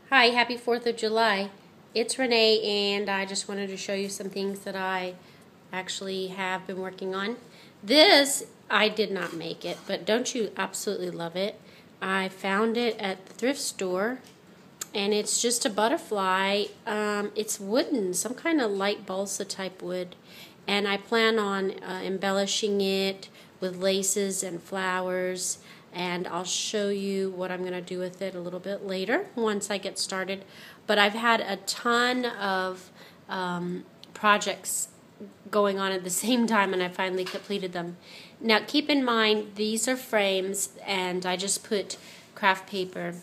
Hi, happy 4th of July. It's Renee, and I just wanted to show you some things that I actually have been working on. This, I did not make it, but don't you absolutely love it? I found it at the thrift store, and it's just a butterfly. It's wooden, some kind of light balsa type wood, and I plan on embellishing it with laces and flowers, and I'll show you what I'm going to do with it a little bit later once I get started. But I've had a ton of projects going on at the same time, and I finally completed them. Now keep in mind, these are frames, and I just put craft paper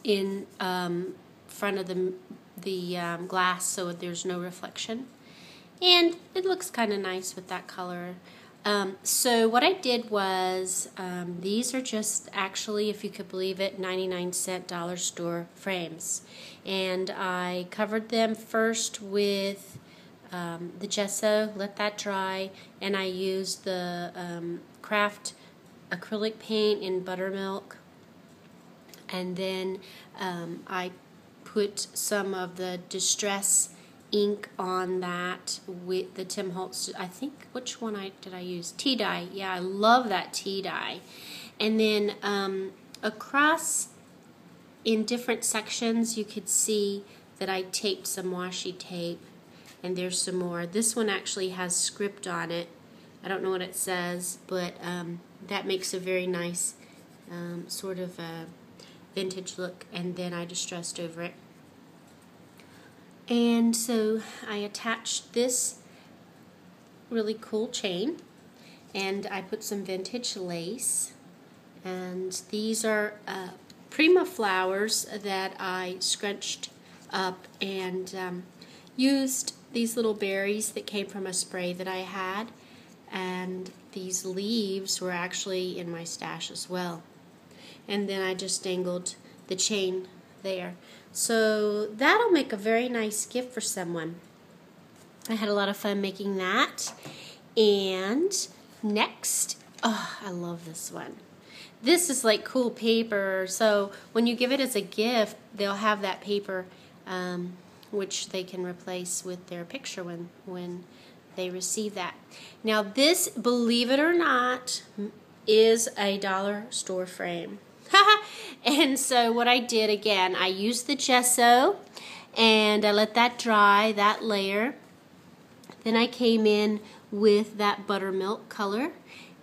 in front of the glass so there's no reflection, and it looks kind of nice with that color. So what I did was, these are just actually, if you could believe it, 99-cent dollar store frames, and I covered them first with the gesso, let that dry, and I used the craft acrylic paint in buttermilk, and then I put some of the distress ink on that with the Tim Holtz, I think, which one did I use? Tea dye. Yeah, I love that tea dye. And then across in different sections you could see that I taped some washi tape, and there's some more. This one actually has script on it. I don't know what it says, but that makes a very nice sort of a vintage look, and then I distressed over it. And so I attached this really cool chain, and I put some vintage lace, and these are Prima flowers that I scrunched up and used these little berries that came from a spray that I had, and these leaves were actually in my stash as well. And then I just dangled the chain there. So that'll make a very nice gift for someone. I had a lot of fun making that. And next, oh, I love this one. This is like cool paper, so when you give it as a gift, they'll have that paper which they can replace with their picture when they receive that. Now this, believe it or not, is a dollar store frame. And so what I did, again, I used the gesso and I let that dry, that layer. Then I came in with that buttermilk color,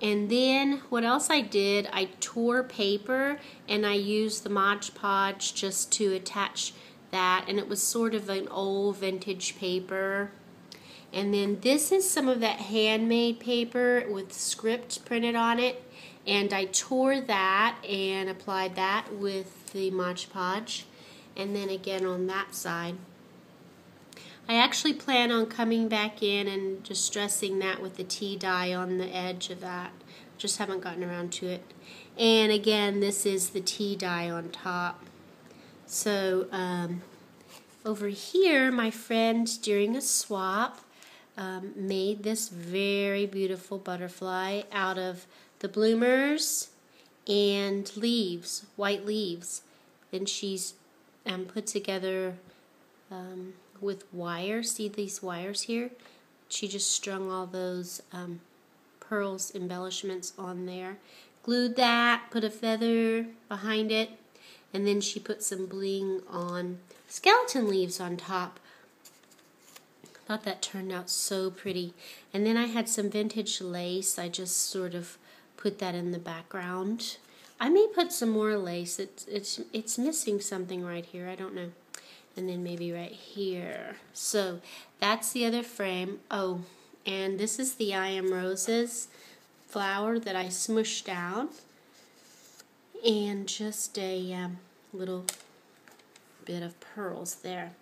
and then what else I did, I tore paper and I used the Mod Podge just to attach that, and it was sort of an old vintage paper. And then this is some of that handmade paper with script printed on it, and I tore that and applied that with the Mod Podge. And then again on that side, I actually plan on coming back in and distressing that with the tea dye on the edge of that. Just haven't gotten around to it. And again, this is the tea dye on top. So over here, my friend, during a swap, made this very beautiful butterfly out of the bloomers and leaves, white leaves. Then she's put together with wires. See these wires here? She just strung all those pearls embellishments on there. Glued that, put a feather behind it, and then she put some bling on skeleton leaves on top. Thought that turned out so pretty. And then I had some vintage lace. I just sort of put that in the background. I may put some more lace. It's missing something right here. I don't know. And then maybe right here. So that's the other frame. Oh, and this is the I Am Roses flower that I smushed down, and just a little bit of pearls there.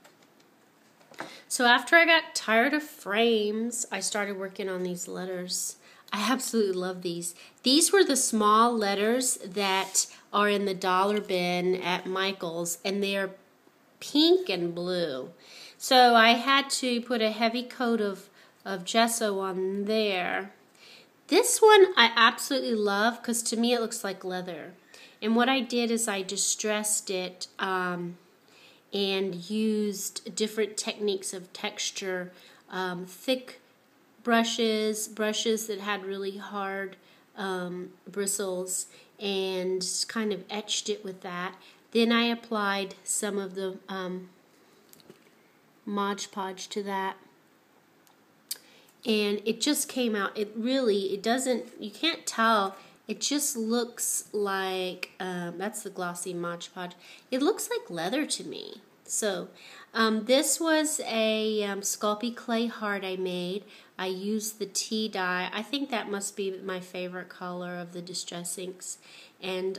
So after I got tired of frames, I started working on these letters. I absolutely love these. These were the small letters that are in the dollar bin at Michael's, and they are pink and blue. So I had to put a heavy coat of gesso on there. This one I absolutely love because to me it looks like leather. And what I did is I distressed it and used different techniques of texture, thick brushes that had really hard bristles, and kind of etched it with that. Then I applied some of the Mod Podge to that, and it just came out. It doesn't, you can't tell, it just looks like, that's the glossy Mod Podge. It looks like leather to me. So this was a Sculpey clay heart I made. I used the tea dye. I think that must be my favorite color of the Distress inks. And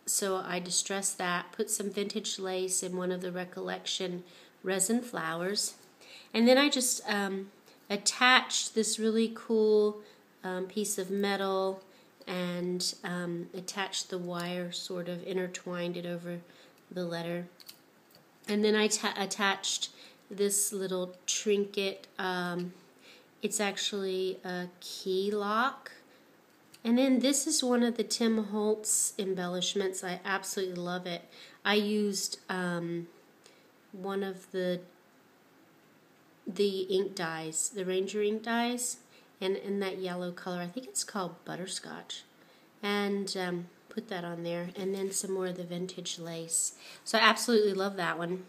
so I distressed that, put some vintage lace in one of the Recollection resin flowers. And then I just attached this really cool piece of metal and attached the wire, sort of intertwined it over the letter. And then I attached this little trinket. It's actually a key lock. And then this is one of the Tim Holtz embellishments. I absolutely love it. I used one of the ink dyes, the Ranger ink dyes, and in that yellow color. I think it's called Butterscotch. And put that on there, and then some more of the vintage lace. So I absolutely love that one.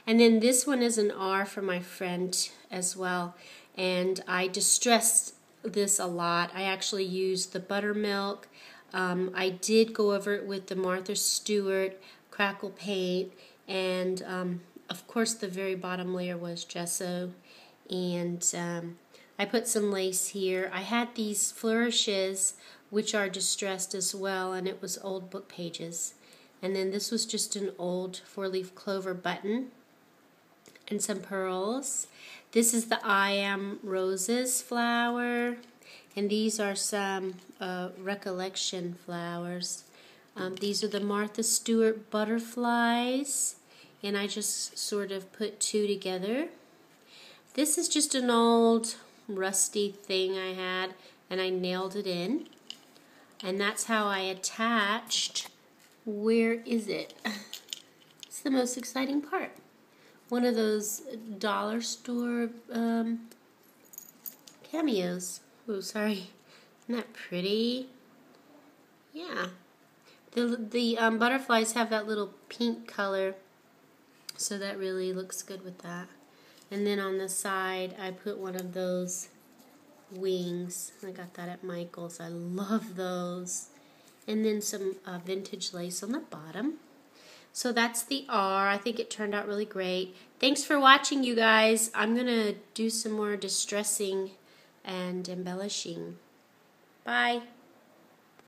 And then this one is an R for my friend as well, and I distressed this a lot. I actually used the buttermilk. I did go over it with the Martha Stewart crackle paint, and of course the very bottom layer was gesso, and I put some lace here. I had these flourishes, which are distressed as well, and it was old book pages. And then this was just an old 4-leaf clover button and some pearls. This is the I Am Roses flower, and these are some Recollection flowers. These are the Martha Stewart butterflies, and I just sort of put two together. This is just an old rusty thing I had, and I nailed it in, and that's how I attached. Where is it? It's the most exciting part. One of those dollar store cameos. Oh, sorry. Isn't that pretty? Yeah. The butterflies have that little pink color, so that really looks good with that. And then on the side, I put one of those wings. I got that at Michael's. I love those. And then some vintage lace on the bottom. So that's the R. I think it turned out really great. Thanks for watching, you guys. I'm going to do some more distressing and embellishing. Bye.